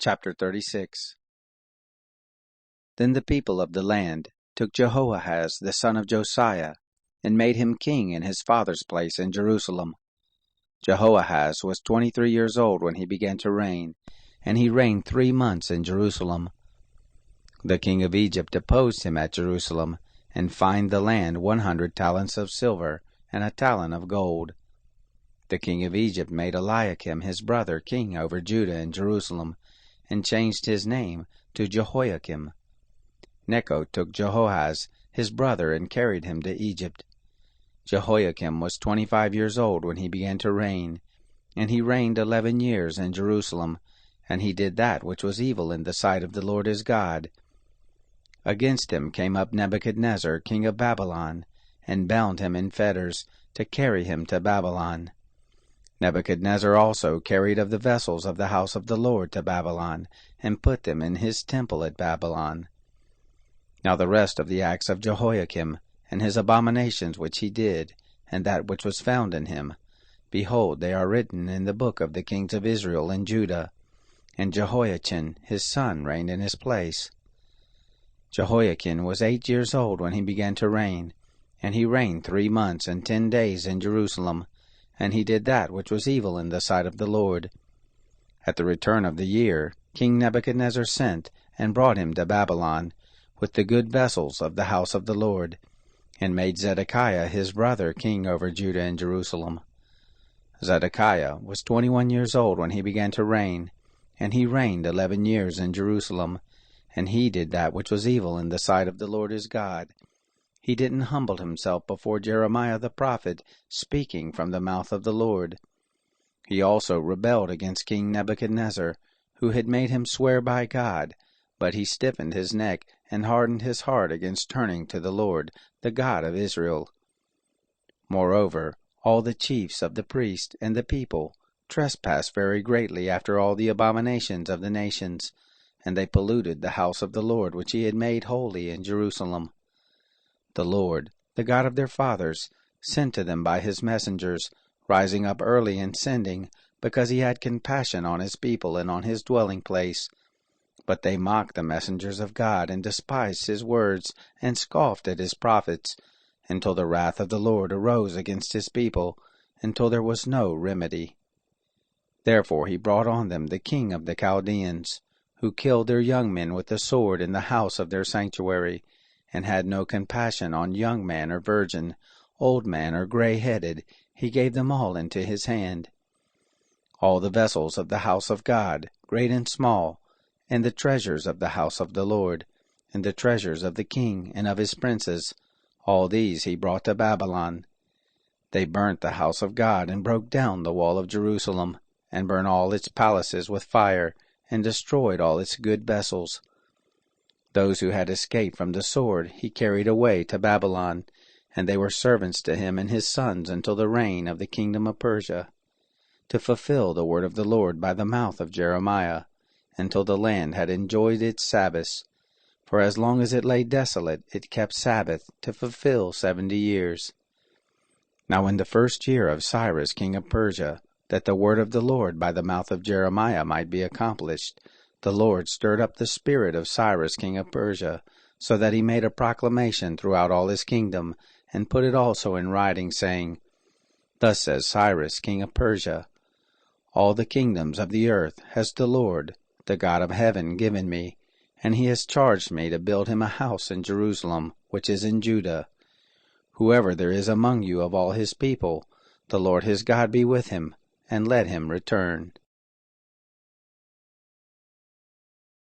Chapter 36. Then the people of the land took Jehoahaz the son of Josiah, and made him king in his father's place in Jerusalem. Jehoahaz was 23 years old when he began to reign, and he reigned 3 months in Jerusalem. The king of Egypt deposed him at Jerusalem, and fined the land 100 talents of silver, and a talent of gold. The king of Egypt made Eliakim his brother king over Judah and Jerusalem, and changed his name to Jehoiakim. Necho took Jehoahaz his brother and carried him to Egypt. Jehoiakim was 25 years old when he began to reign, and he reigned 11 years in Jerusalem, and he did that which was evil in the sight of the Lord his God. Against him came up Nebuchadnezzar king of Babylon, and bound him in fetters, to carry him to Babylon. Nebuchadnezzar also carried of the vessels of the house of the Lord to Babylon, and put them in his temple at Babylon. Now the rest of the acts of Jehoiakim, and his abominations which he did, and that which was found in him, behold, they are written in the book of the kings of Israel and Judah. And Jehoiachin his son reigned in his place. Jehoiachin was 8 years old when he began to reign, and he reigned 3 months and 10 days in Jerusalem, and he did that which was evil in the sight of the Lord. At the return of the year, King Nebuchadnezzar sent, and brought him to Babylon, with the good vessels of the house of the Lord, and made Zedekiah his brother king over Judah and Jerusalem. Zedekiah was 21 years old when he began to reign, and he reigned 11 years in Jerusalem, and he did that which was evil in the sight of the Lord his God. He didn't humble himself before Jeremiah the prophet, speaking from the mouth of the Lord. He also rebelled against King Nebuchadnezzar, who had made him swear by God, but he stiffened his neck and hardened his heart against turning to the Lord, the God of Israel. Moreover, all the chiefs of the priests and the people trespassed very greatly after all the abominations of the nations, and they polluted the house of the Lord which he had made holy in Jerusalem. The Lord, the God of their fathers, sent to them by his messengers, rising up early and sending, because he had compassion on his people and on his dwelling place. But they mocked the messengers of God, and despised his words, and scoffed at his prophets, until the wrath of the Lord arose against his people, until there was no remedy. Therefore he brought on them the king of the Chaldeans, who killed their young men with the sword in the house of their sanctuary, and had no compassion on young man or virgin, old man or gray-headed. He gave them all into his hand. All the vessels of the house of God, great and small, and the treasures of the house of the Lord, and the treasures of the king and of his princes, all these he brought to Babylon. They burnt the house of God, and broke down the wall of Jerusalem, and burnt all its palaces with fire, and destroyed all its good vessels. Those who had escaped from the sword he carried away to Babylon, and they were servants to him and his sons until the reign of the kingdom of Persia, to fulfill the word of the Lord by the mouth of Jeremiah, until the land had enjoyed its Sabbaths. For as long as it lay desolate, it kept Sabbath to fulfill 70 years. Now in the 1st year of Cyrus king of Persia, that the word of the Lord by the mouth of Jeremiah might be accomplished, the Lord stirred up the spirit of Cyrus king of Persia, so that he made a proclamation throughout all his kingdom, and put it also in writing, saying, Thus says Cyrus king of Persia, All the kingdoms of the earth has the Lord, the God of heaven, given me, and he has charged me to build him a house in Jerusalem, which is in Judah. Whoever there is among you of all his people, the Lord his God be with him, and let him return.